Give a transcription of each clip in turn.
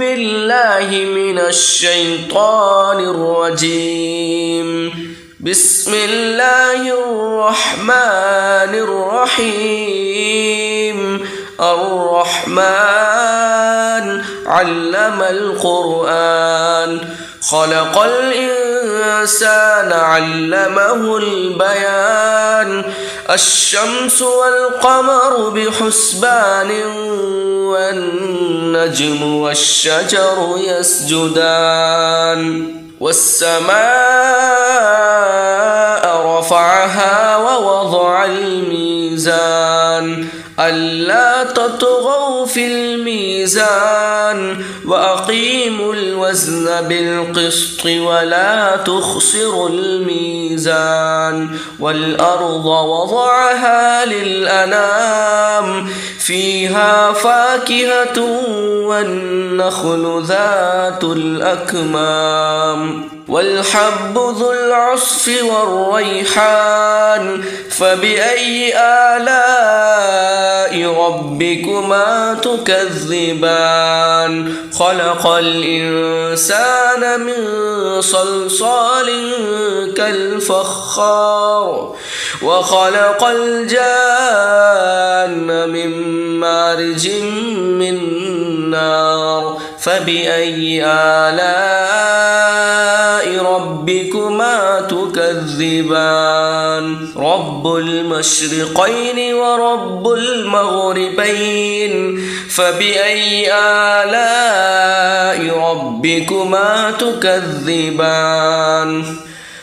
بالله من الشيطان الرجيم. بسم الله الرحمن الرحيم. الرحمن علم القرآن خلق الإنسان علمه البيان. الشمس والقمر بحسبان والنجم والشجر يسجدان. والسماء رفعها ووضع الميزان ألا تطغوا في الميزان وأقيموا الوزن بالقسط ولا تخسروا الميزان. والأرض وضعها للأنام فيها فاكهة والنخل ذات الأكمام والحب ذو العصف والريحان. فبأي آلاء ربكما تكذبان. خلق الإنسان من صلصال كالفخار وخلق الجان من مارج من نار. فبأي آلاء ربكما تكذبان. رب المشرقين ورب المغربين. فبأي آلاء ربكما تكذبان.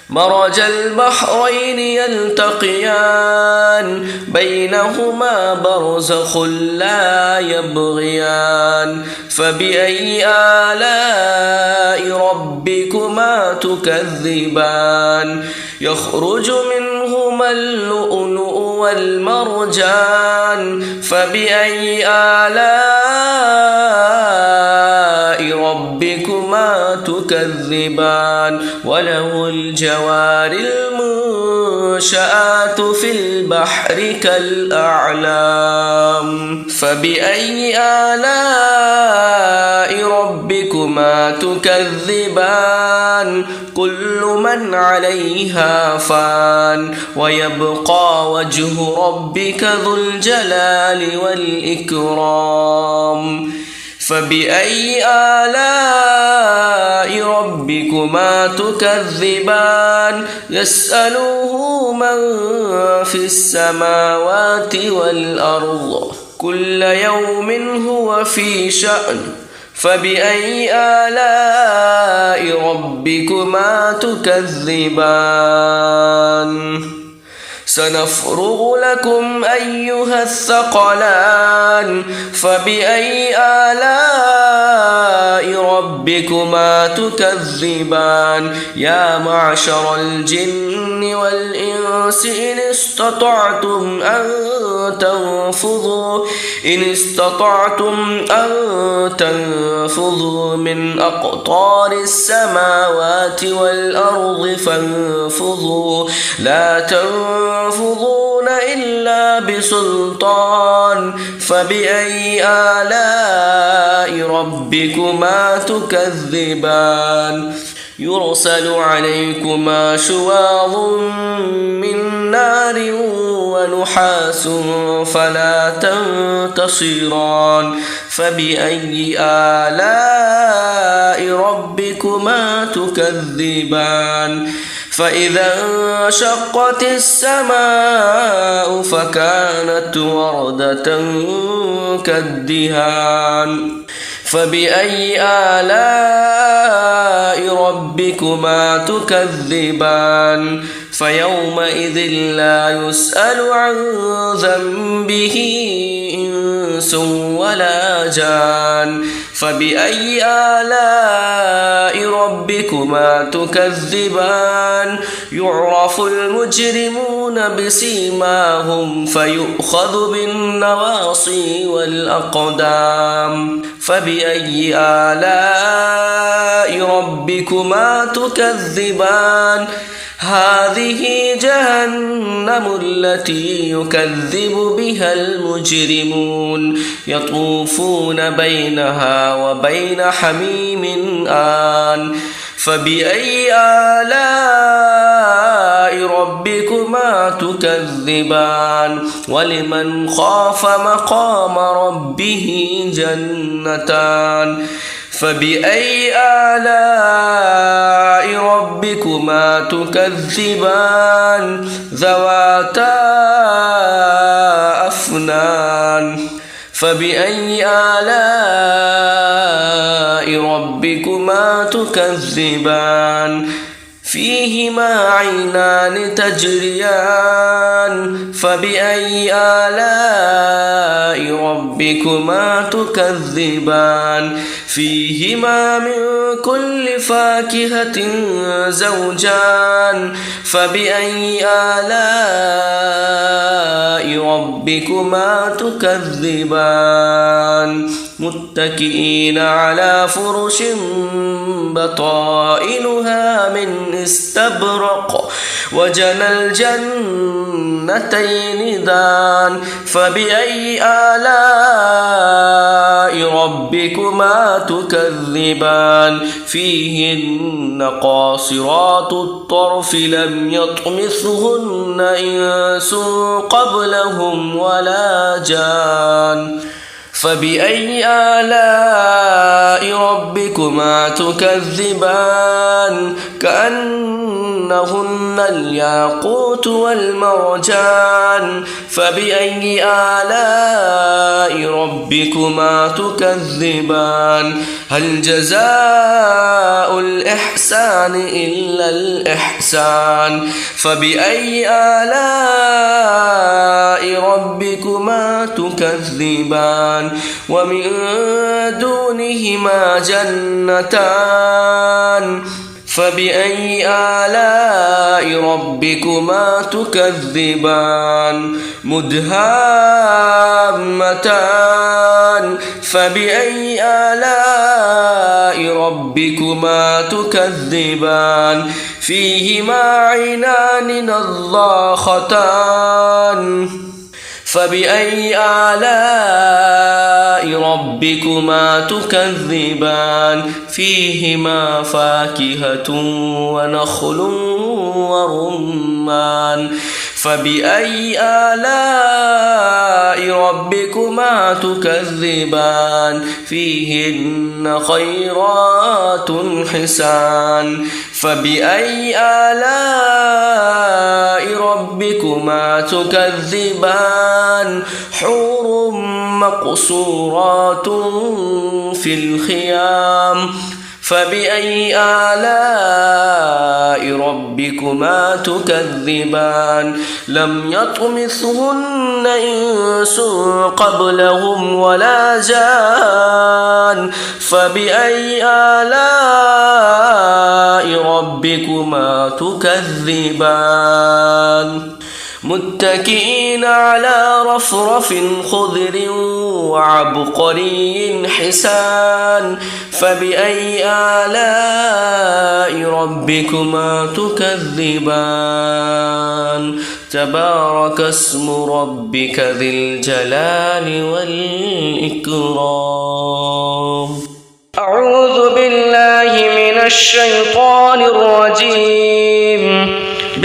مرج البحرين يلتقيان بينهما برزخ لا يبغيان. فبأي آلاء ربكما تكذبان. يخرج منهما اللؤلؤ والمرجان. فبأي آلاء ربكما تكذبان. وله الجوار المنشآت في البحر كالأعلام. فبأي آلاء ربكما تكذبان. كل من عليها فان ويبقى وجه ربك ذو الجلال والإكرام. فبأي آلاء ربكما تكذبان. يسأله من في السماوات والأرض كل يوم هو في شأن. فبأي آلاء ربكما تكذبان. سنفرغ لكم أيها الثقلان. فبأي آلاء ربكما تكذبان. يا معشر الجن والإنس إن استطعتم أن تنفذوا من أقطار السماوات والأرض فانفذوا لا تنفذون إلا بسلطان. فبأي آلاء ربكما تكذبان. يرسل عليكما شواظ من نار ونحاس فلا تنتصران. فبأي آلاء ربكما تكذبان. فإذا انشقت السماء فكانت وردة كالدهان. فبأي آلاء ربكما تكذبان. فيومئذ لا يسأل عن ذنبه إنس ولا جان. فبأي آلاء ربكما تكذبان. يعرف المجرمون بسيماهم فيؤخذ بالنواصي والأقدام. فبأي آلاء ربكما تكذبان هذه جهنم التي يكذب بها المجرمون يطوفون بينها وبين حميم آن فبأي آلاء ربكما تكذبان ولمن خاف مقام ربه جنتان فبأي آلاء ربكما تكذبان ذواتا أفنان فبأي آلاء ربكما تكذبان فيهما عينان تجريان فبأي آلاء ربكما تكذبان فيهما من كل فاكهة زوجان فبأي آلاء ربكما تكذبان متكئين على فرش بطائنها من استبرق وجنى الجنتين دان فبأي آلاء ربكما تكذبان فيهن قاصرات الطرف لم يطمثهن إنس قبلهم ولا جان فبأي آلاء ربكما تكذبان كأنهن الياقوت والمرجان فبأي آلاء ربكما تكذبان هل جزاء الإحسان إلا الإحسان فبأي آلاء ربكما تكذبان ومن دونهما جنتان فبأي آلاء ربكما تكذبان مدهامتان فبأي آلاء ربكما تكذبان فيهما عينان نضاختان فبأي آلاء ربكما تكذبان فيهما فاكهة ونخل ورمان فبأي آلاء ربكما تكذبان فيهن خيرات حسان فبأي آلاء ربكما تكذبان حور مقصورات في الخيام فبأي آلاء ربكما تكذبان لم يطمثهن إنس قبلهم ولا جان فبأي آلاء ربكما تكذبان متكئين على رفرف خضر وعبقري حسان فبأي آلاء ربكما تكذبان تبارك اسم ربك ذي الجلال والإكرام أعوذ بالله من الشيطان الرجيم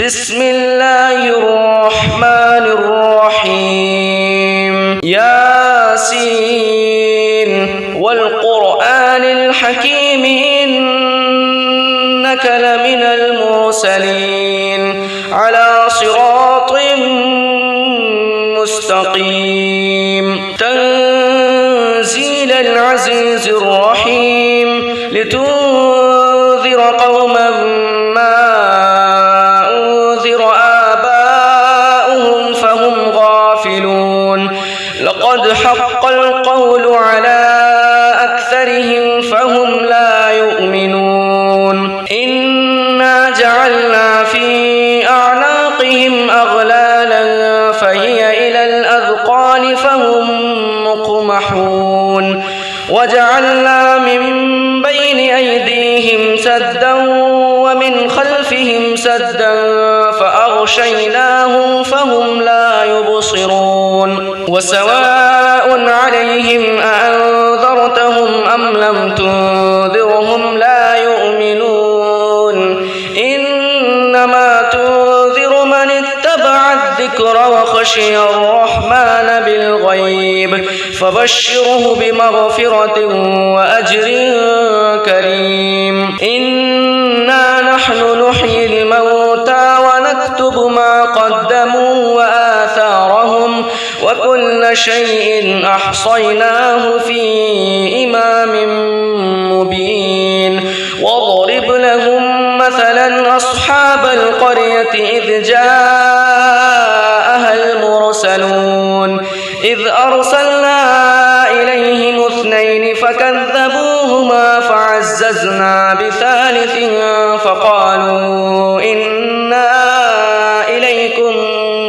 بسم الله الرحمن الرحيم ياسين والقرآن الحكيم إنك لمن المرسلين على صراط مستقيم تنزيل العزيز الرحيم لتنذر قوما ما لقد حق القول على أكثرهم فهم لا يؤمنون إنا جعلنا في أعناقهم أغلالا فهي إلى الأذقان فهم مقمحون وجعلنا من بين أيديهم سدا ومن خلفهم سدا فأغشيناهم فهم لا يبصرون وسواء عليهم أأنذرتهم أم لم تنذرهم لا يؤمنون إنما تنذر من اتبع الذكر وخشي الرحمن بالغيب فبشره بمغفرة وأجر كريم إنا نحن نحيي الموتى ونكتب ما قدموا وآثارهم وكل شيء أحصيناه في إمام مبين واضرب لهم مثلا أصحاب القرية إذ جاءها المرسلون إذ أرسلنا إليهم 2 فكذبوهما فعززنا بثالث فقالوا إنا إليكم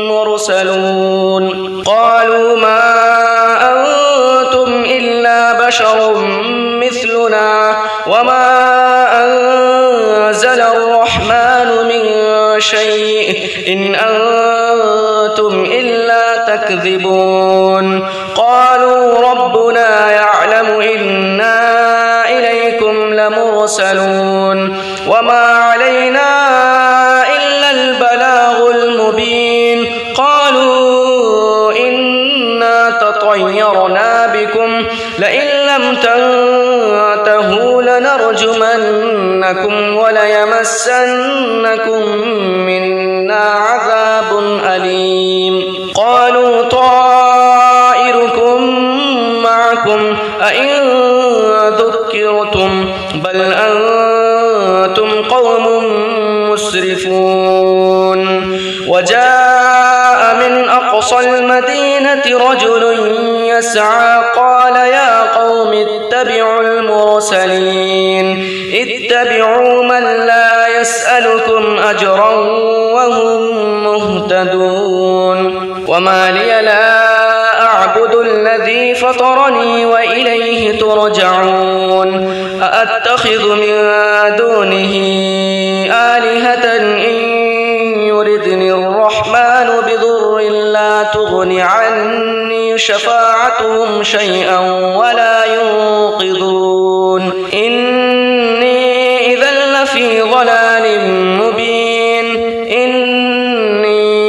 مرسلون قالوا ما أنتم إلا بشر مثلنا وما أنزل الرحمن من شيء إن أنتم إلا تكذبون قالوا ربنا يعلم إنا إليكم لمرسلون وما علينا إلا البلاغ المبين قالوا إنا تطيرنا بكم لئن لم تنتهوا لنرجمنكم وليمسنكم منا عذاب أليم قالوا طائركم معكم أئن ذكرتم بل أنتم قوم مسرفون وجاء من أقصى المدينة رجل يسعى قال يا قوم اتبعوا المرسلين اتبعوا من لا يسألكم أجرا وهم مهتدون وما لي لا أعبد الذي فطرني وإليه ترجعون أأتخذ من دونه آلهة إن يردني الرحمن بضر لا تغن عني شفاعتهم شيئا ولا ينقذون إني إذا لفي ضلال مبين إني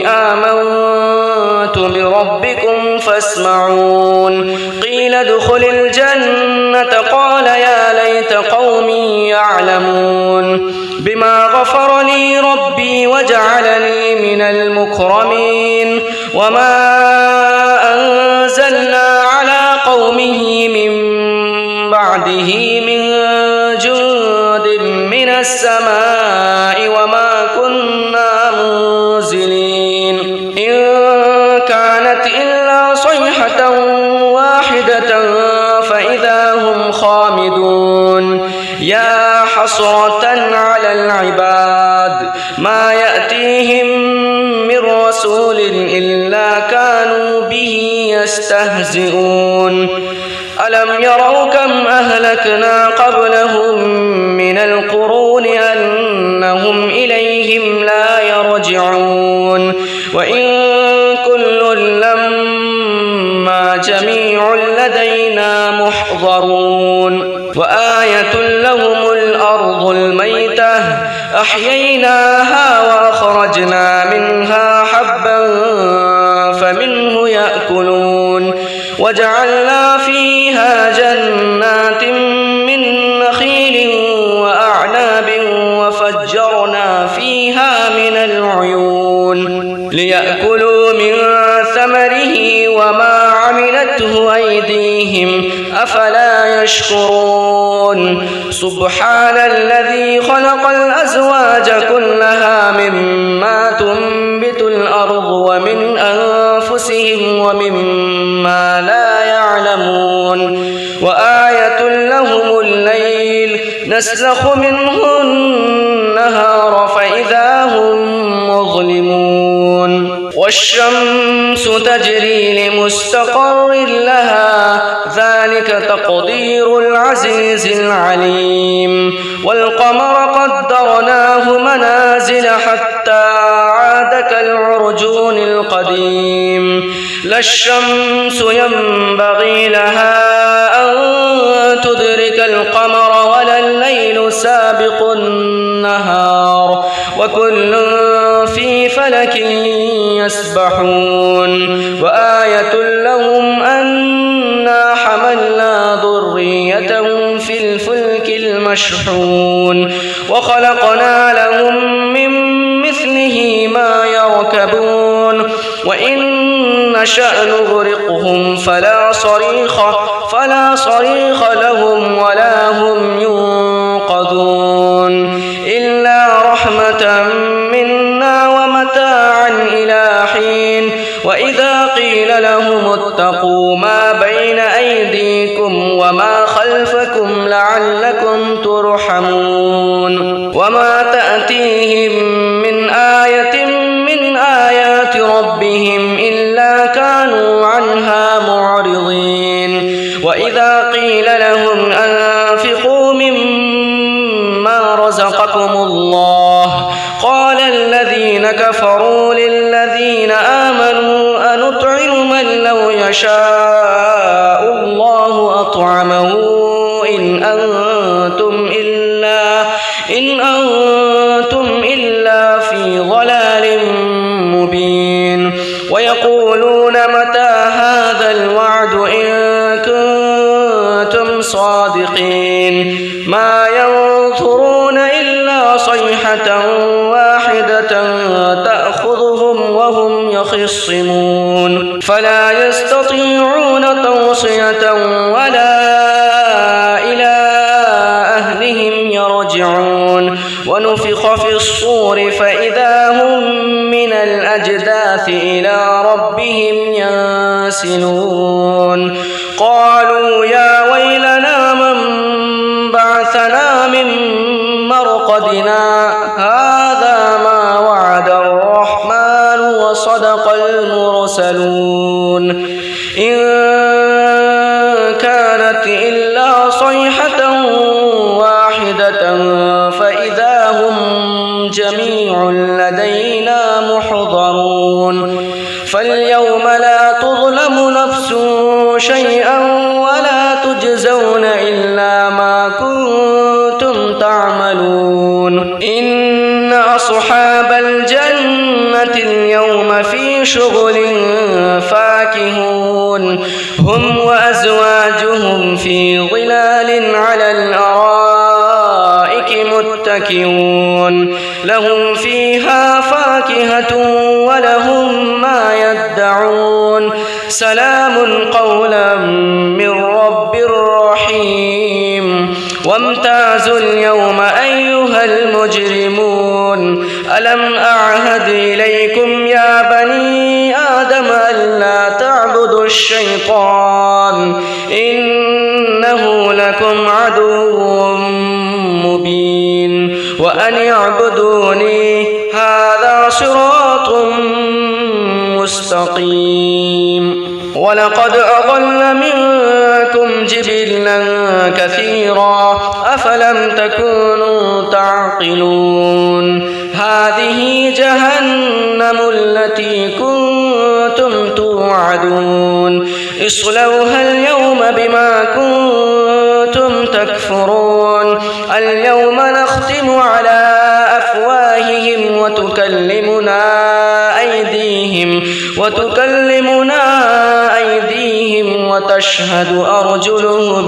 آمنت بربكم فاسمعون قيل ادخل الجنة قال يا ليت قومي يعلمون بما غفر لي ربي وجعلني من المكرمين وما أنزلنا على قومه من بعده من جند من السماء وما كنا منزلين إن كانت إلا صيحة واحدة فإذا هم خامدون يا حسرة على العباد ما يأتيهم من رسول إلا كانوا به يستهزئون ألم يروا كم أهلكنا قبلهم من القرون أنهم إليهم لا يرجعون وإن كل لما جميع لدينا محضرون وآية لهم الأرض الميتة أحييناها وأخرجنا منها حبا فمنه يأكلون وجعلنا فيها جنات من نخيل وأعناب وفجرنا فيها من العيون ليأكلوا من ثمره وما عملته أيديهم أفلا يشكرون سبحان الذي خلق الأزواج كلها مما تنبت الأرض ومن أنفسهم ومما لا يعلمون وآية لهم الليل نسلخ منه النهار فإذا هم مظلمون والشمس تجري لمستقر لها ذلك تقدير العزيز العليم والقمر قدرناه منازل حتى عاد كالعرجون القديم لا الشمس ينبغي لها أن تدرك القمر ولا الليل سابق النهار وكل في فلك يسبحون وآية لهم أنا حملنا ذريتهم في الفلك المشحون وخلقنا لهم من مثله ما يركبون وإن نشأ نغرقهم فلا صريخ لهم ولا هم ينقذون إلا رحمة منا ومتاعا إلى حين وإذا قيل لهم اتقوا ما بين أيديكم وما خلفكم لعلكم ترحمون وما تأتيهم من آية من آيات ربهم إلا كانوا عنها معرضين وإذا قيل لهم أنفقوا مما رزقكم الله قال الذين كفروا للذين آمنوا أنطعم من لو يشاء الله أطعمه إن أنتم إلا في ضلال مبين ويقولون متى هذا الوعد إن كنتم صادقين ما ينظرون إلا صيحة واحدة تأخذهم وهم يخصمون فلا يستطيعون توصية ولا إلى أهلهم يرجعون ونفخ في الصور فإذا هم من الأجداث إلى ربهم ينسلون قالوا يا ويلنا من بعثنا من مرقدنا هذا ما وعد الرحمن وصدق المرسلون إن كانت إلا صيحة واحدة فإذا هم جميع لدينا محضرون فاليوم لا تظلم نفس شيئا ولا تجزون إلا ما كنتم تعملون إن أصحاب الجنة اليوم في شغل فاكهون هم وأزواجهم في ظلال على الأرائك متكئون لهم فيها فاكهة ولهم ما يدعون سلام قولا من رب رحيم وامتازوا اليوم أيها المجرمون ألم أعهد إليكم يا بني آدم ألا تعبدوا الشيطان إنه لكم عدو مبين وأن اعبدوني هذا صراط مستقيم ولقد أضل منكم جبلا كثيرا أفلم تكونوا تعقلون هذه جهنم التي كنتم توعدون اصلوها اليوم بما كنتم تكفرون اليوم نختم على أفواههم وتكلمنا أيديهم وتشهد أرجلهم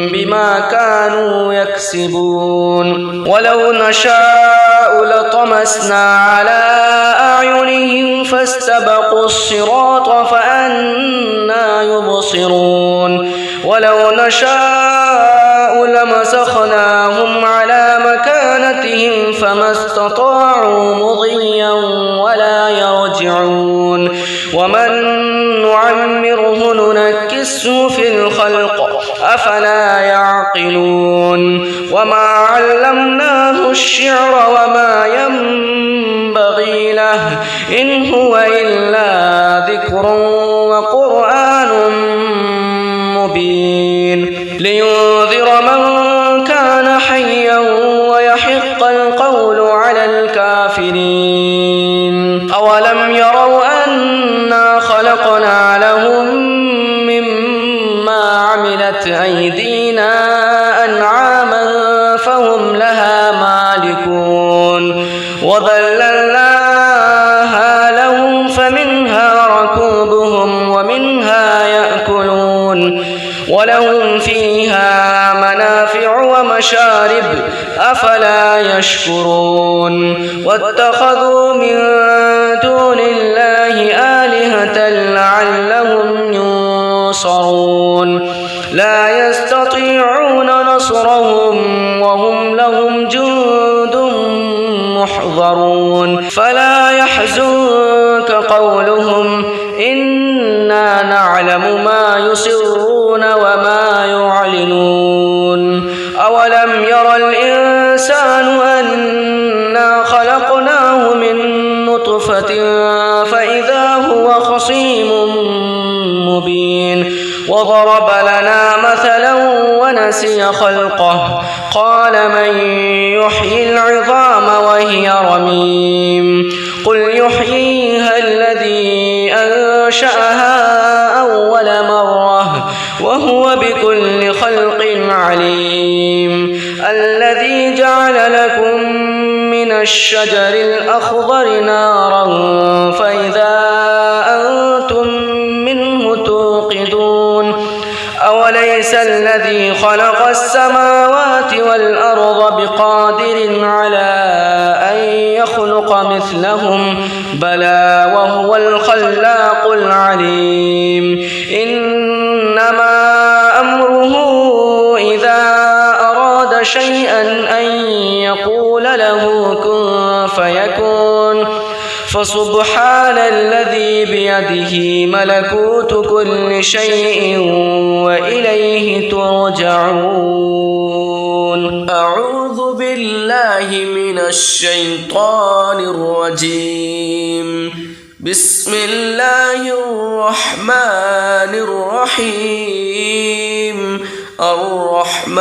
بما كانوا يكسبون ولو نشاء لطمسنا على أعينهم فاستبقوا الصراط فأنى يبصرون ولو نشاء لمسخناهم على مكانتهم فما استطاعوا مضيا ولا يرجعون ومن نعمره ننكسه في الخلق أفلا يعقلون وما علمناه الشعر وما ينبغي له إن هو إلا ذكر وقرآن مبين لينذر من كان حيا ويحق القول على الكافرين أولم يروا أنا خلقنا لهم مما عملت أيدينا أنعاما فهم لها مالكون وذللناها لهم فمنها ركوبهم ومنها يأكلون ولهم فيها منافع ومشارب أفلا يشكرون واتخذوا من دون الله آلهة لعلهم ينصرون لا يستطيعون نصرهم وهم لهم جند محضرون فلا يحزنك قولهم إنا نعلم ما يسرون وما يعلنون أولم ير الإنسان أنا خلقناه من نطفة فإذا هو خصيم مبين وضرب لنا مثلا ونسي خلقه قال من يحيي العظام وهي رميم قل يحييها الذي أنشأها أول مرة وهو بكل خلق عليم الذي جعل لكم من الشجر الأخضر نارا فإذا أنتم منه توقدون أوليس الذي خلق السماوات والأرض بقادر على أن يخلق مثلهم بلى وهو الخلاق العليم إنما أمره إذا أراد شيئا أن يقول له كن فيكون فسبحان الذي بيده ملكوت كل شيء وإليه ترجعون أعوذ بالله من الشيطان الرجيم بسم الله الرحمن الرحيم الرحمن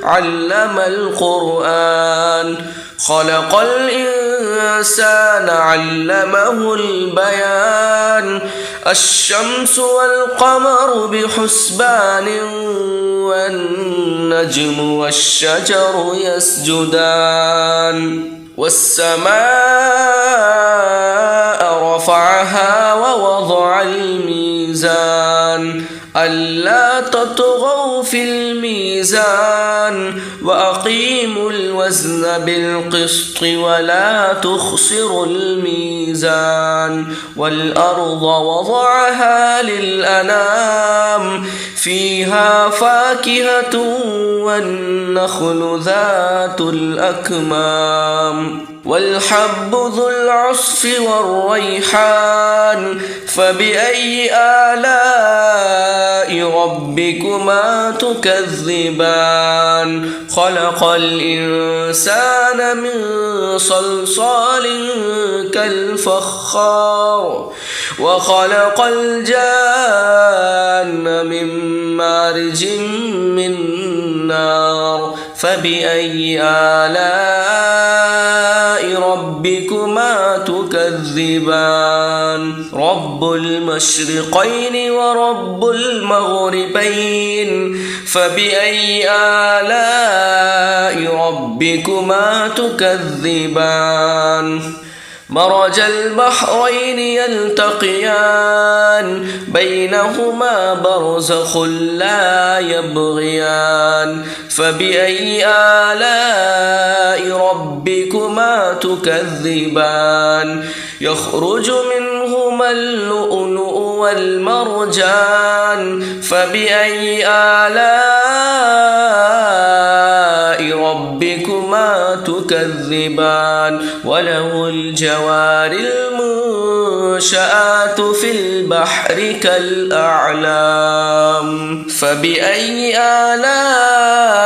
علم القرآن خلق الإنسان علمه البيان الشمس والقمر بحسبان والنجم والشجر يسجدان والسماء رفعها ووضع الميزان ألا تطغوا في الميزان وأقيموا الوزن بالقسط ولا تخسروا الميزان والأرض وضعها للأنام فيها فاكهة والنخل ذات الأكمام والحب ذو العصف والريحان فبأي آلاء ربكما تكذبان خلق الإنسان من صلصال كالفخار وخلق الجان من مارج من نار فبأي آلاء ربكما تكذبان رب المشرقين ورب المغربين فبأي آلاء ربكما تكذبان مرج البحرين يلتقيان بينهما برزخ لا يبغيان فبأي آلاء ربكما تكذبان يخرج منهما اللؤلؤ والمرجان فبأي آلاء ربكما تكذبان وله الجوار المنشآت والظلمات في البحر كالأعلام فبأي آلاء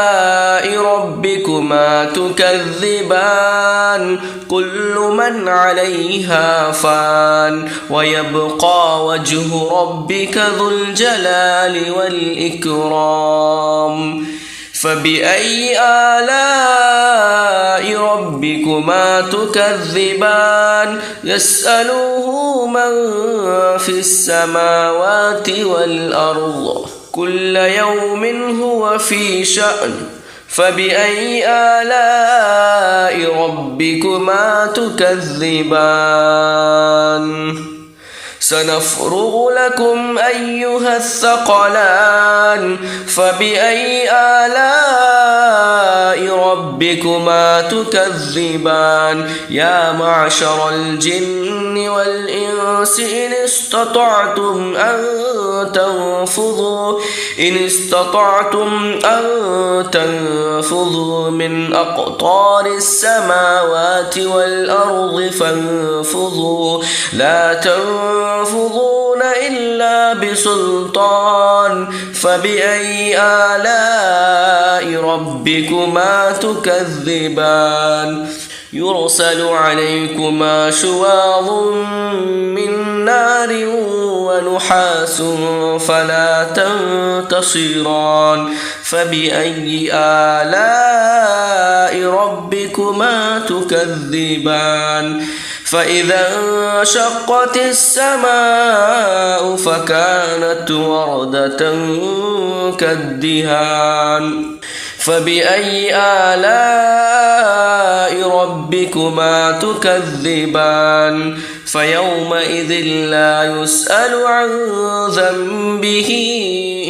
ربكما تكذبان كل من عليها فان ويبقى وجه ربك ذو الجلال والإكرام فبأي آلاء ربكما تكذبان يسأله من في السماوات والأرض كل يوم هو في شأن فبأي آلاء ربكما تكذبان سنفرغ لكم أيها الثقلان فبأي آلاء ربكما تكذبان يا معشر الجن والإنس إن استطعتم أن تنفذوا من أقطار السماوات والأرض فانفذوا لا تنفذون إلا بسلطان فبأي آلاء ربكما تكذبان يرسل عليكما شواظ من نار ونحاس فلا تنتصران فبأي آلاء ربكما تكذبان فإذا انشقت السماء فكانت وردة كالدهان فبأي آلاء ربكما تكذبان فيومئذ لا يسأل عن ذنبه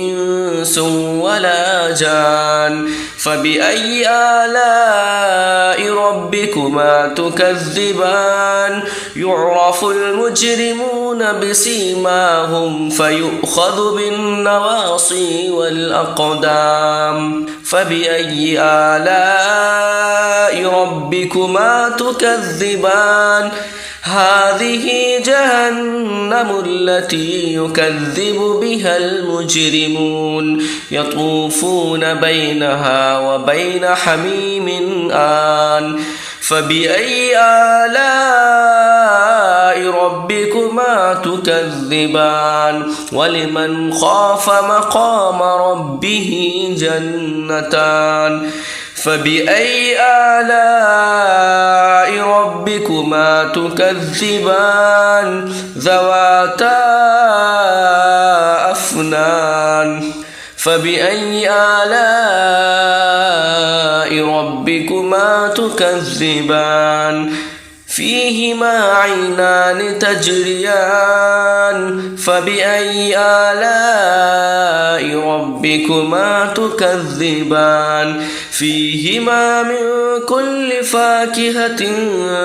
إنس ولا جان فبأي آلاء ربكما تكذبان يعرف المجرمون بسيماهم فيؤخذ بالنواصي والأقدام فبأي آلاء ربكما تكذبان هذه جهنم التي يكذب بها المجرمون يطوفون بينها وبين حميم آن فبأي آلاء ربكما تكذبان ولمن خاف مقام ربه جنتان فبأي آلاء ربكما تكذبان ذواتا أفنان فبأي آلاء ربكما تكذبان فيهما عينان تجريان فبأي آلاء ربكما تكذبان فيهما من كل فاكهة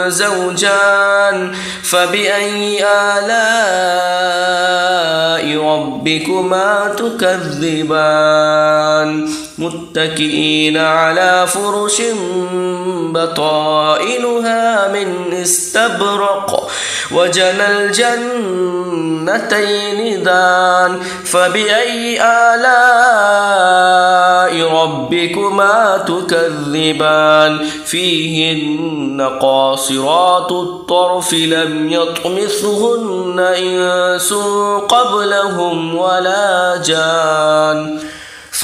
زوجان فبأي آلاء ربكما تكذبان متكئين على فرش بطائنها من استبرق وجنى الجنتين دان فبأي آلاء ربكما تكذبان فيهن قاصرات الطرف لم يطمثهن إنس قبلهم ولا جان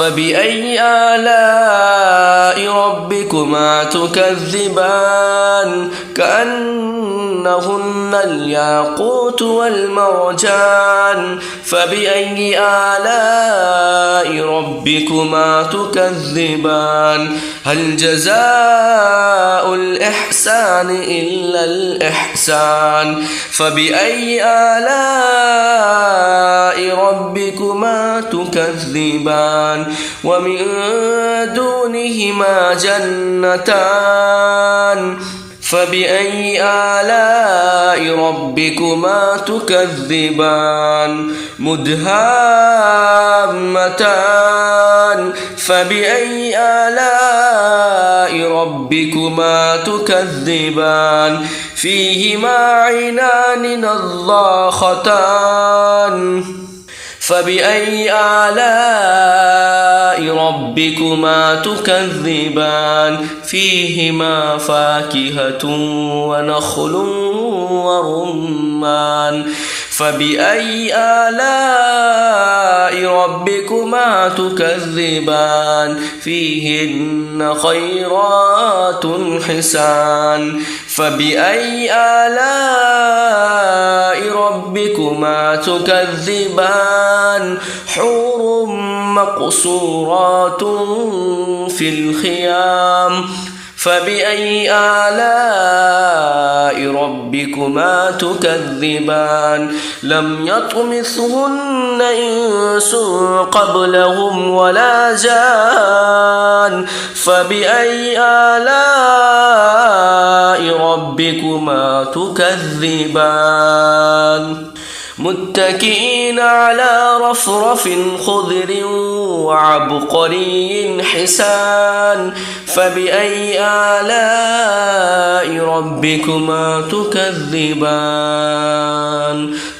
فبأي آلاء ربكما تكذبان كأنهن الياقوت والمرجان فبأي آلاء ربكما تكذبان هل جزاء الإحسان إلا الإحسان فبأي آلاء ربكما تكذبان ومن دونهما جنتان فبأي آلاء ربكما تكذبان مدهامتان فبأي آلاء ربكما تكذبان فيهما عينان نضاختان فبأي آلاء ربكما تكذبان فيهما فاكهة ونخل ورمان فبأي آلاء ربكما تكذبان فيهن خيرات حسان فبأي آلاء ربكما تكذبان حور مقصورات في الخيام فبأي آلاء ربكما تكذبان لم يطمثهن إنس قبلهم ولا جان فبأي آلاء ربكما تكذبان متكئين على رفرف خضر وعبقري حسان فبأي آلاء ربكما تكذبان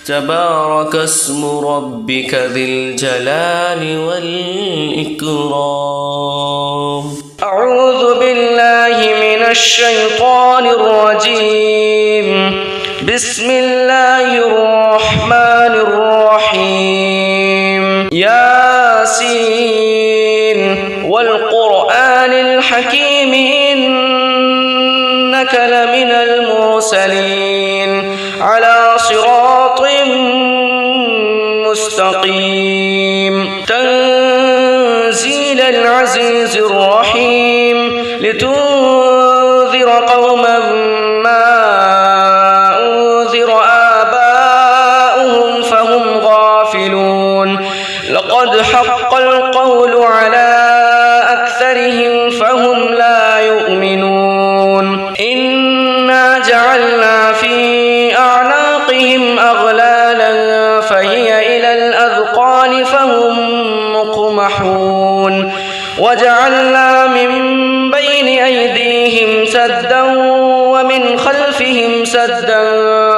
تبارك اسم ربك ذي الجلال والإكرام أعوذ بالله من الشيطان الرجيم بسم الله الرحمن الرحيم ياسين والقرآن الحكيم إنك لمن المرسلين على صراط مستقيم تنزيل العزيز الرحيم لتنذر قوما ما لقد حق القول على أكثرهم فهم لا يؤمنون إنا جعلنا في أعناقهم أغلالا فهي إلى الأذقان فهم مقمحون وجعلنا من بين أيديهم سدا ومن خلفهم سدا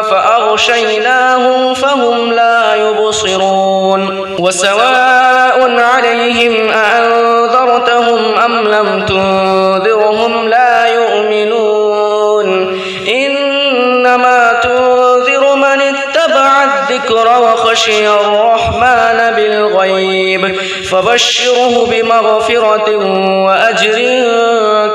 فأغشيناهم فهم لا يبصرون وسواء عليهم أأنذرتهم أم لم تنذرهم لا يؤمنون إنما تنذر من اتبع الذكر وخشي الرحمن بالغيب فبشره بمغفرة وأجر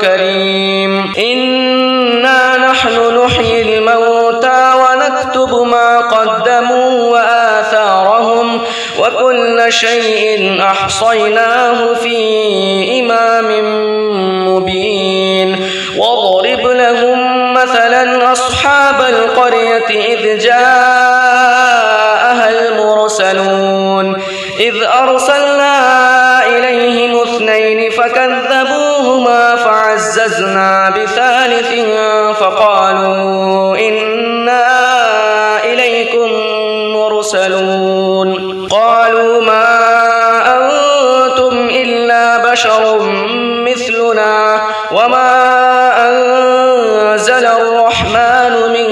كريم إنا نحن نحيي الموتى ونكتب ما قدموا وآثارهم وكل شيء أحصيناه في إمام مبين واضرب لهم مثلا أصحاب القرية إذ جاءها المرسلون إذ أرسلنا إليهم اثنين فكذبوهما فعززنا بثالث فقالوا إنا إليكم مرسلون قالوا ما أنتم إلا بشر مثلنا وما أنزل الرحمن من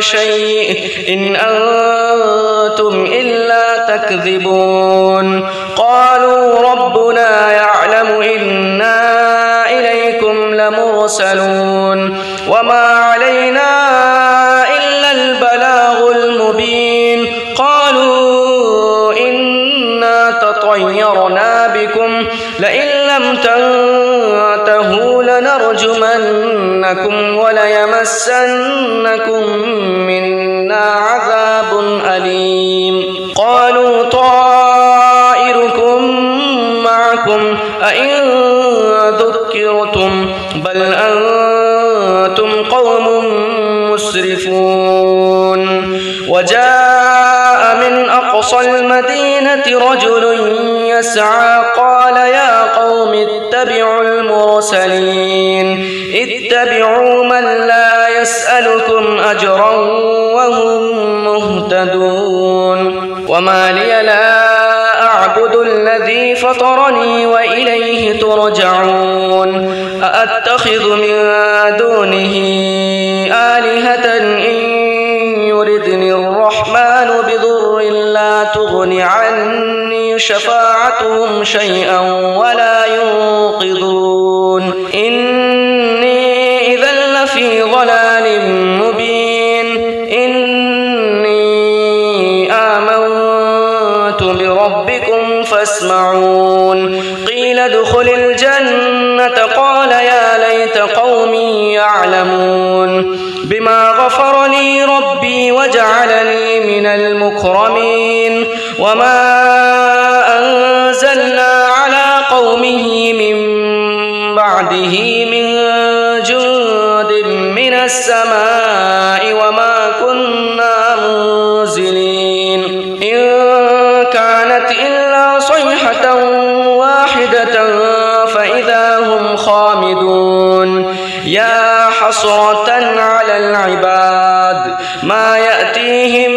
شيء إن أنتم إلا تكذبون قالوا ربنا يعلم إنا إليكم لمرسلون وما علينا إلا البلاغ المبين قالوا إنا تطيرنا بكم لئن لم تنتهوا لنرجمنكم وليمسنكم منا عذاب أليم قالوا طائركم معكم أئن ذكرتم بل أنتم قوم مسرفون وجاء من أقصى المدينة رجل يسعى قال يا قوم اتبعوا المرسلين اتبعوا من لا يسألكم أجرا وهم مهتدون وما لي لا أعبد الذي فطرني وإليه ترجعون أأتخذ من دونه آلهة تغن عني شفاعتهم شيئا ولا ينقذون إني إذا لفي ضلال مبين إني آمنت بربكم فاسمعون قيل ادخل الجنة قال يا ليت قومي يعلمون بما غفر لي ربي وجعلني من المكرمين وما أنزلنا على قومه من بعده من جند من السماء وما كنا منزلين إن كانت إلا صيحة واحدة فإذا هم خامدون يا حسرة على العباد ما يأتيهم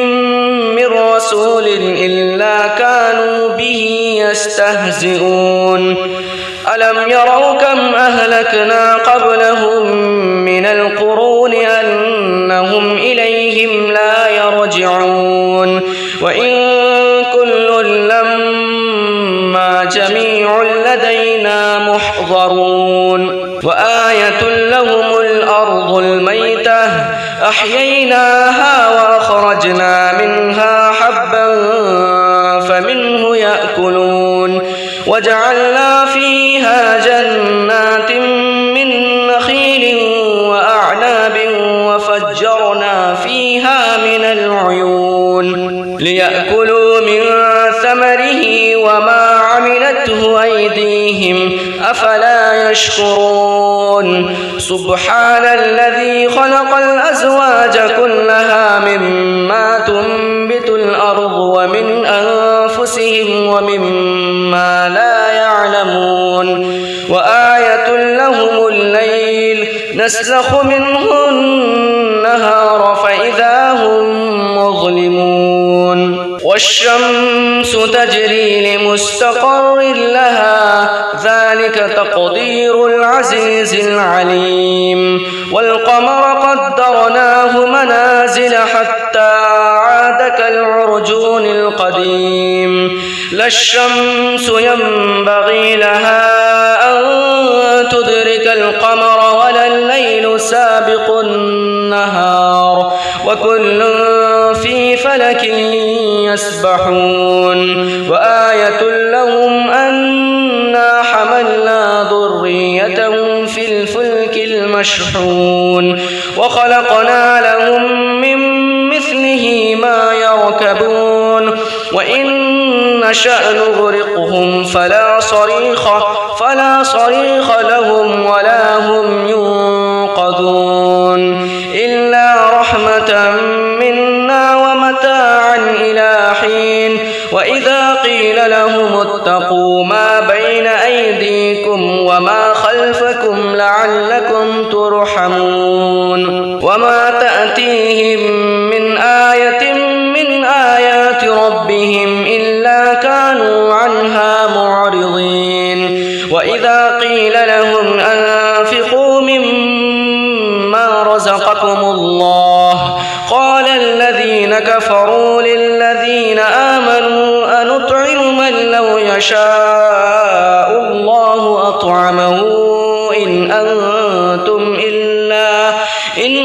من رسول إلا كانوا به يستهزئون ألم يروا كم أهلكنا قبلهم من القرون أنهم إليهم لا يرجعون وإن كل لما جميع لدينا محضرون وآية لهم الأرض الميتة أحييناها وأخرجنا منها حبا فمنه يأكلون وجعلنا فيها جنات من نخيل وأعناب وفجرنا فيها من العيون ليأكلوا من ثمره وما عملته أيديهم أفلا يشكرون سبحان الذي خلق الأزواج كلها مما تنبت الأرض ومن أنفسهم ومما لا يعلمون وآية لهم الليل نسلخ منه النهار فإذا هم مظلمون والشمس تجري لمستقر لها ذلك تقدير العزيز العليم والقمر قدرناه منازل حتى عاد كالعرجون القديم لا الشمس ينبغي لها أن تدرك القمر ولا الليل سابق النهار وكل في فلك يسبحون وآية لهم أنا حملنا ذريتهم في الفلك المشحون وخلقنا لهم من مثله ما يركبون وإن نشأ نغرقهم فلا صريخ لهم ولا هم ينقذون إلا رحمة منا ومتاعا إلى حين وإذا قيل لهم اتقوا ما بين أيديكم وما خلفكم لعلكم ترحمون وما تأتيهم من آية من آيات ربهم إلا كانوا عنها معرضين وإذا قيل لهم أنفقوا مما رزقكم الله قال الذين كفروا للذين آمنوا أنطعم من لو يشاء الله أطعمه إن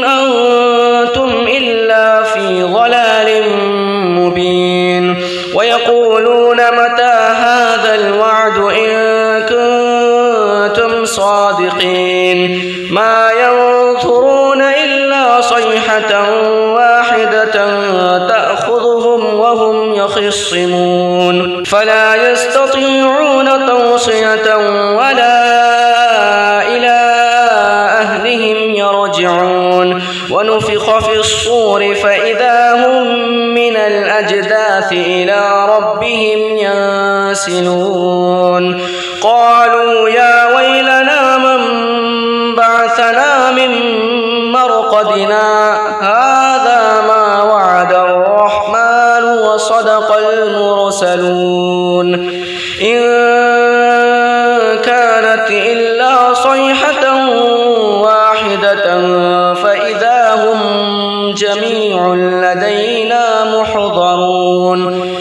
أنتم إلا في ضلال مبين ويقولون متى هذا الوعد إن كنتم صادقين ما ينظرون إلا صيحة واحدة تأخذهم وهم يخصمون فلا يستطيعون توصية ولا إلى أهلهم يرجعون ونفخ في الصور فإذا هم من الأجداث إلى ربهم ينسلون قالوا يا ويلنا من بعثنا من مرقدنا هذا ما وعد الرحمن وصدق المرسلون إن كانت إلا صيحة واحدة فإذا هم جميع لدينا محضرون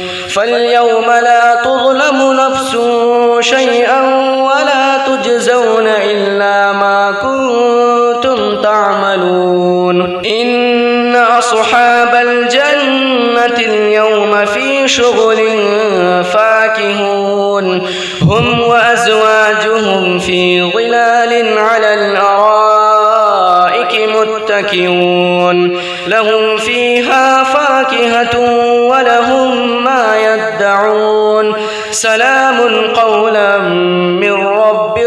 تجزون إلا ما كنتم تعملون إن أصحاب الجنة اليوم في شغل فاكهون هم وأزواجهم في ظلال على الأرائك متكئون لهم فيها فاكهة ولهم ما يدعون سلام قولا من رب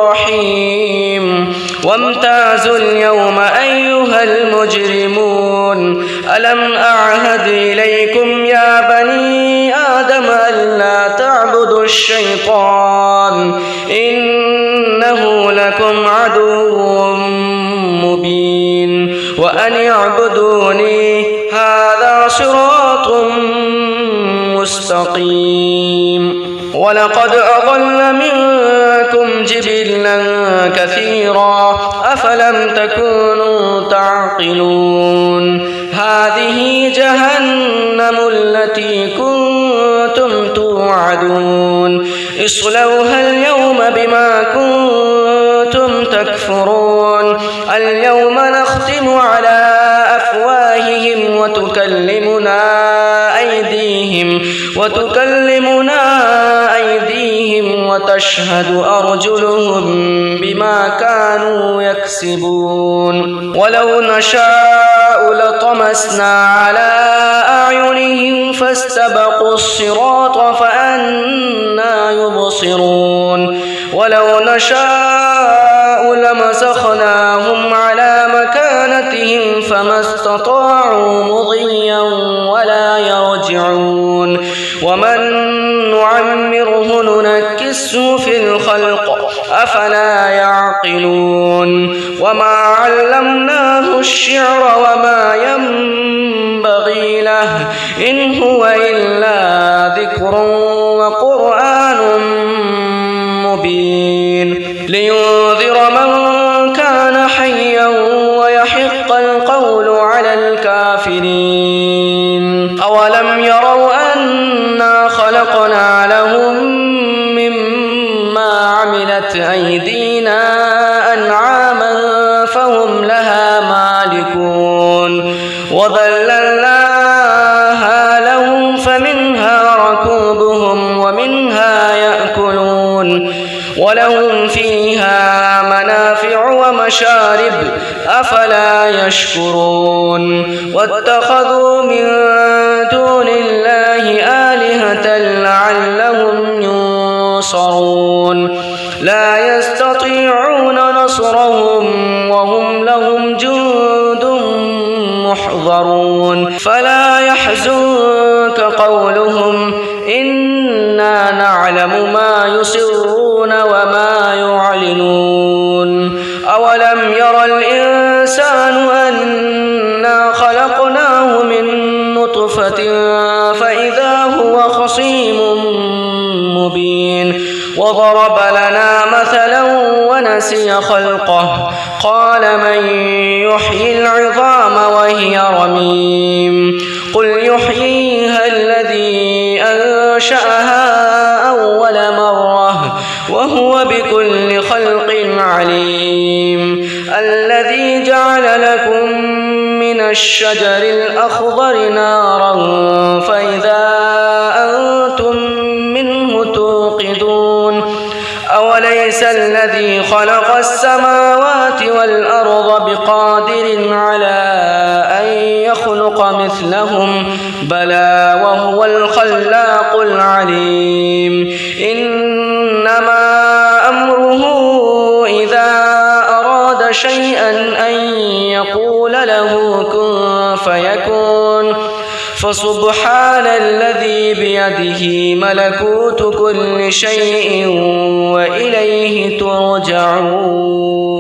رحيم وامتازوا اليوم أيها المجرمون ألم أعهد إليكم يا بني آدم ألا تعبدوا الشيطان إنه لكم عدو مبين وأن اعبدوني هذا صراط مستقيم ولقد أضل منكم جبلا كثيرا أفلم تكونوا تعقلون هذه جهنم التي كنتم توعدون اصلوها اليوم بما كنتم تكفرون اليوم نختم على أفواههم وتكلمنا أيديهم وتشهد أرجلهم بما كانوا يكسبون ولو نشاء لطمسنا على أعينهم فاستبقوا الصراط فأنى يبصرون ولو نشاء لمسخناهم على مكانتهم فما استطاعوا مضيا ولا يرجعون ومن نعمره ننكسه في الخلق أفلا يعقلون وما علمناه الشعر وما ينبغي له إن هو إلا ذكر وقرآن مبين لينذر من كان حيا ويحق القول على الكافرين أولم يروا أنا خلقنا لهم مما عملت أيدينا أنعاما فهم لها مالكون وذللناها لهم فمنها ركوبهم ومنها يأكلون ولهم فيها منافع ومشارب أفلا يشكرون واتخذوا من دون الله آلهة لعلهم ينصرون لا يستطيعون نصرهم وهم لهم جند محضرون فلا يحزنك قولهم إنا نعلم ما يسرون وما يعلنون أولم ير الإنسان أنا خلقناه من نطفة فإذا هو خصيم مبين وضرب لنا مثلا ونسي خلقه قال من يحيي العظام وهي رميم قل يحييها الذي أنشأها أول مرة وهو بكل خلق عليم الذي جعل لكم من الشجر الأخضر نارا فإذا أنتم منه توقدون أوليس الذي خلق السماوات والأرض بقادر على أن يخلق مثلهم بلى وهو الخلاق العليم إنما أمره إذا أراد شيئا أن يقول له كن فيكون فسبحان الذي بيده ملكوت كل شيء وإليه ترجعون.